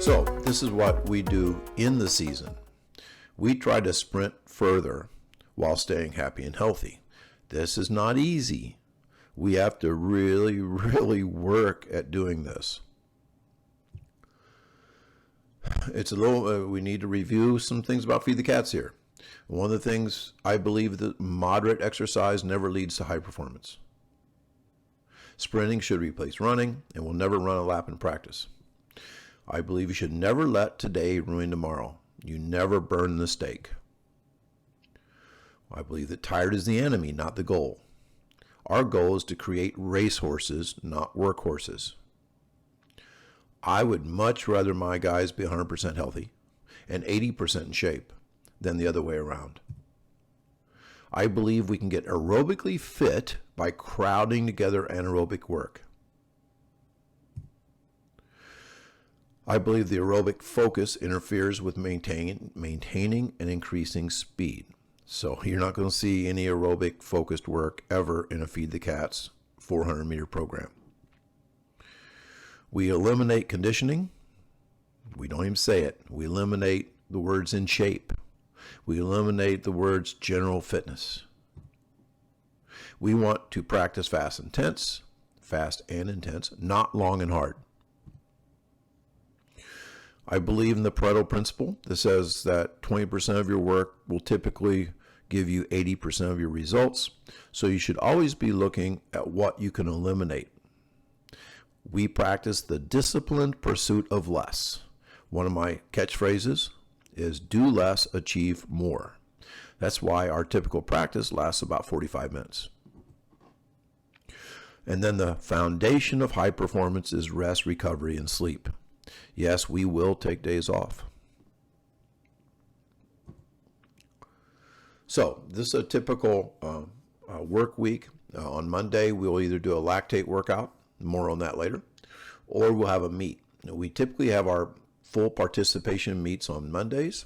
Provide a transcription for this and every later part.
So this is what we do in the season. We try to sprint further while staying happy and healthy. This is not easy. We have to really, really work at doing this. It's a little, we need to review some things about Feed the Cats here. One of the things I believe that moderate exercise never leads to high performance. Sprinting should replace running, and we'll never run a lap in practice. I believe you should never let today ruin tomorrow. You never burn the steak. I believe that tired is the enemy, not the goal. Our goal is to create racehorses, not workhorses. I would much rather my guys be 100% healthy and 80% in shape than the other way around. I believe we can get aerobically fit by crowding together anaerobic work. I believe the aerobic focus interferes with maintaining and increasing speed. So you're not going to see any aerobic focused work ever in a Feed the Cats 400 meter program. We eliminate conditioning. We don't even say it. We eliminate the words in shape. We eliminate the words general fitness. We want to practice fast and intense, not long and hard. I believe in the Pareto principle that says that 20% of your work will typically give you 80% of your results. So you should always be looking at what you can eliminate. We practice the disciplined pursuit of less. One of my catchphrases is do less, achieve more. That's why our typical practice lasts about 45 minutes. And then the foundation of high performance is rest, recovery, and sleep. Yes, we will take days off. So this is a typical work week. On Monday, we'll either do a lactate workout, more on that later, or we'll have a meet. We typically have our full participation meets on Mondays.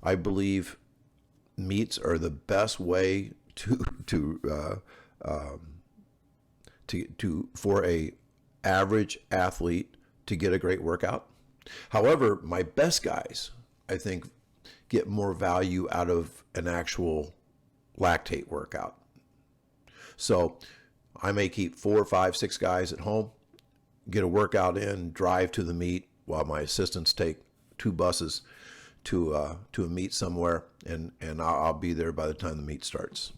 I believe meets are the best way for a average athlete to get a great workout. However, my best guys, I think, get more value out of an actual lactate workout. So I may keep 4, 5, 6 guys at home, get a workout in, drive to the meet while my assistants take 2 buses to a meet somewhere, and I'll be there by the time the meet starts.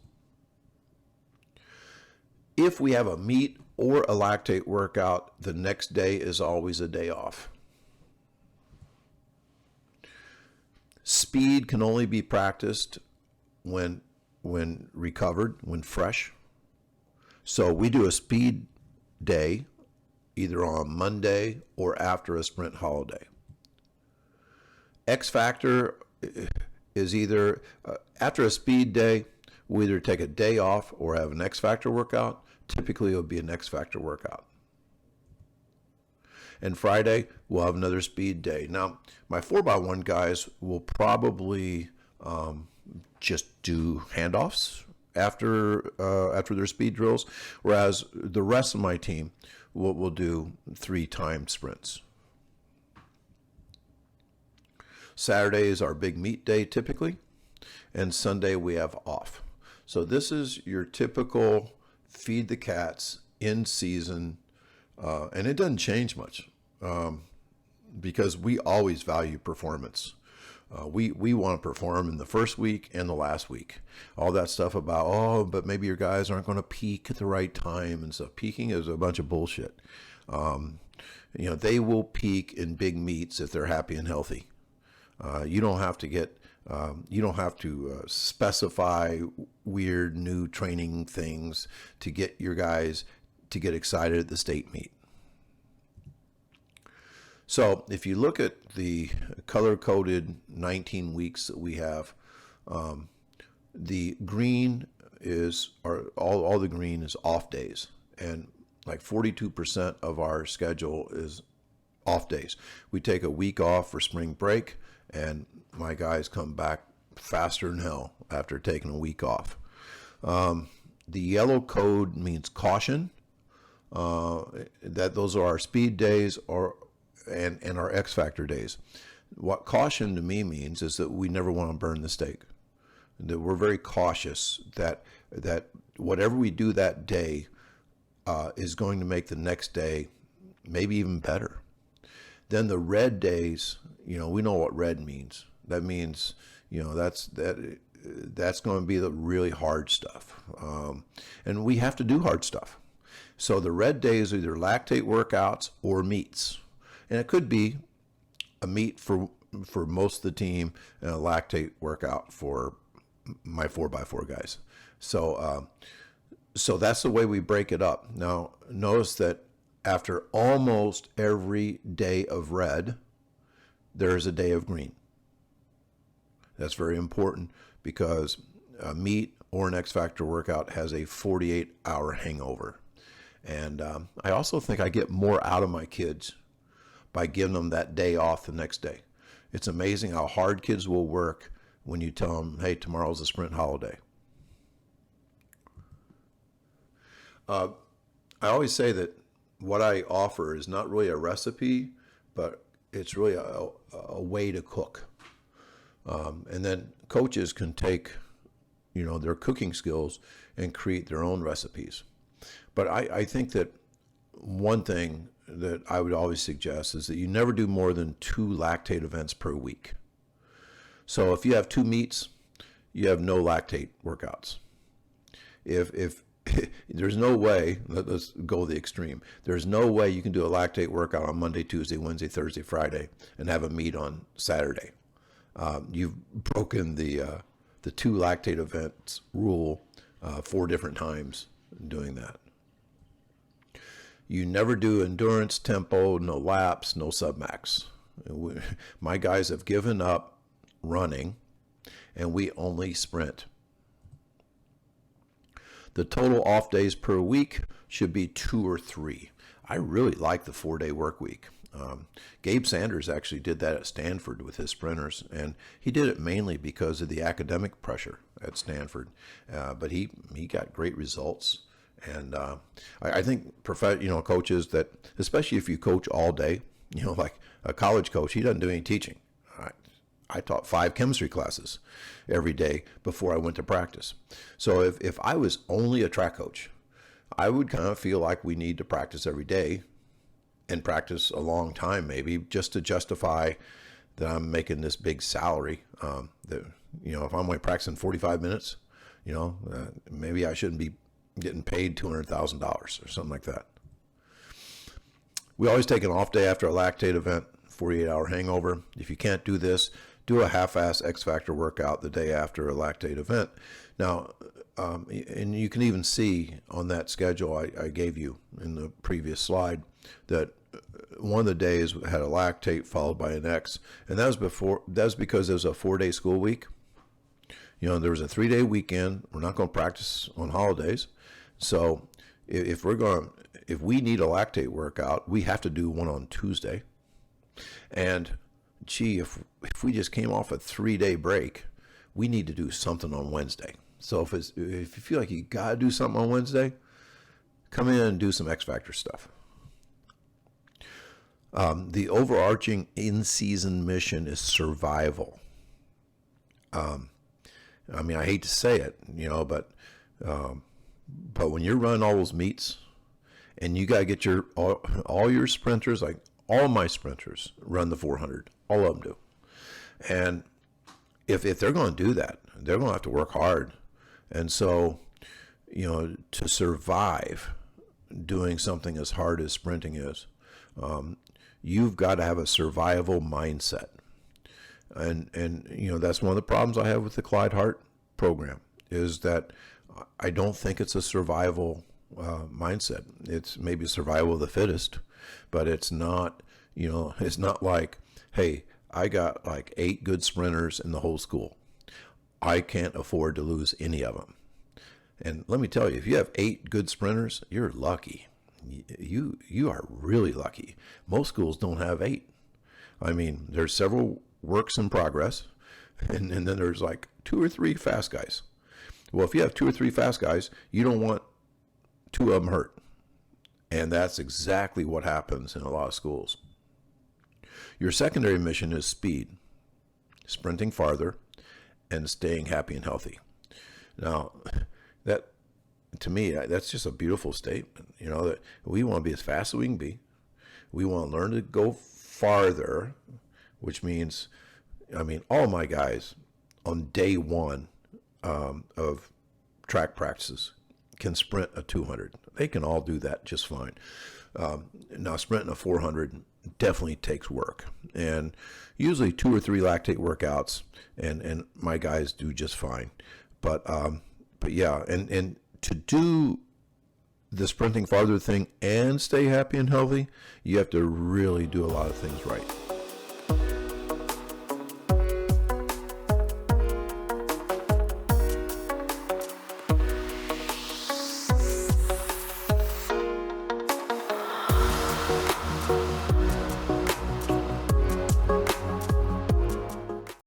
If we have a meet or a lactate workout, the next day is always a day off. Speed can only be practiced when recovered, when fresh. So we do a speed day either on Monday or after a sprint holiday. X factor is either after a speed day, we either take a day off or have an X factor workout. Typically, it would be an X factor workout. And Friday, we'll have another speed day. Now, my 4x1 guys will probably just do handoffs after their speed drills, whereas the rest of my team will do 3-time sprints. Saturday is our big meet day typically, and Sunday we have off. So this is your typical Feed the Cats in season, and it doesn't change much because we always value performance. We want to perform in the first week and the last week. All that stuff about, but maybe your guys aren't going to peak at the right time and stuff. Peaking is a bunch of bullshit. They will peak in big meets if they're happy and healthy. You don't have to specify weird new training things to get your guys to get excited at the state meet. So if you look at the color-coded 19 weeks that we have, the green is all the green is off days, and like 42% of our schedule is off days. We take a week off for spring break, and my guys come back faster than hell after taking a week off. The yellow code means caution. That those are our speed days, and our X factor days. What caution to me means is that we never want to burn the steak. That we're very cautious that whatever we do that day is going to make the next day maybe even better. Then the red days, we know what red means. That means, that's going to be the really hard stuff. And we have to do hard stuff. So the red days are either lactate workouts or meets. And it could be a meet for most of the team and a lactate workout for my 4x4 guys. So that's the way we break it up. Now, notice that after almost every day of red, there is a day of green. That's very important because a meet or an X Factor workout has a 48-hour hangover. And I also think I get more out of my kids by giving them that day off the next day. It's amazing how hard kids will work when you tell them, hey, tomorrow's a sprint holiday. I always say that what I offer is not really a recipe, but it's really a way to cook. And then coaches can take, their cooking skills and create their own recipes. But I think that one thing that I would always suggest is that you never do more than 2 lactate events per week. So if you have 2 meets, you have no lactate workouts. If there's no way, let's go the extreme. There's no way you can do a lactate workout on Monday, Tuesday, Wednesday, Thursday, Friday, and have a meet on Saturday. You've broken the 2 lactate events rule 4 different times doing that. You never do endurance, tempo, no laps, no submax. My guys have given up running, and we only sprint. The total off days per week should be 2 or 3. I really like the 4-day work week. Gabe Sanders actually did that at Stanford with his sprinters, and he did it mainly because of the academic pressure at Stanford. But he got great results. And I think coaches that, especially if you coach all day, like a college coach, he doesn't do any teaching. I taught 5 chemistry classes every day before I went to practice. So if I was only a track coach, I would kind of feel like we need to practice every day and practice a long time, maybe just to justify that I'm making this big salary. That if I'm only practicing 45 minutes, maybe I shouldn't be getting paid $200,000 or something like that. We always take an off day after a lactate event, 48-hour hangover. If you can't do this, do a half-ass X Factor workout the day after a lactate event. Now, and you can even see on that schedule I gave you in the previous slide that one of the days had a lactate followed by an X, and that was because it was a 4-day school week. There was a 3-day weekend. We're not going to practice on holidays. So if we need a lactate workout, we have to do one on Tuesday. And if we just came off a 3-day break, we need to do something on Wednesday. So if you feel like you got to do something on Wednesday, come in and do some X Factor stuff. The overarching in-season mission is survival. I hate to say it, but when you're running all those meets and you got to get all your sprinters, like all my sprinters run the 400, all of them do. And if they're going to do that, they're going to have to work hard. And so, to survive doing something as hard as sprinting is, you've got to have a survival mindset. And that's one of the problems I have with the Clyde Hart program is that I don't think it's a survival mindset. It's maybe survival of the fittest, but it's not, it's not like, hey, I got like 8 good sprinters in the whole school. I can't afford to lose any of them. And let me tell you, if you have 8 good sprinters, you're lucky. You are really lucky. Most schools don't have 8. There's several works in progress, and then there's like 2 or 3 fast guys. Well, if you have 2 or 3 fast guys, you don't want 2 of them hurt. And that's exactly what happens in a lot of schools. Your secondary mission is speed, sprinting farther, and staying happy and healthy. Now, that to me, that's just a beautiful statement. That we want to be as fast as we can be. We want to learn to go farther, which means, all my guys on day one of track practices can sprint a 200. They can all do that just fine. Now, sprinting a 400 definitely takes work, and usually 2 or 3 lactate workouts, and my guys do just fine. But yeah, and to do the sprinting farther thing and stay happy and healthy, you have to really do a lot of things right.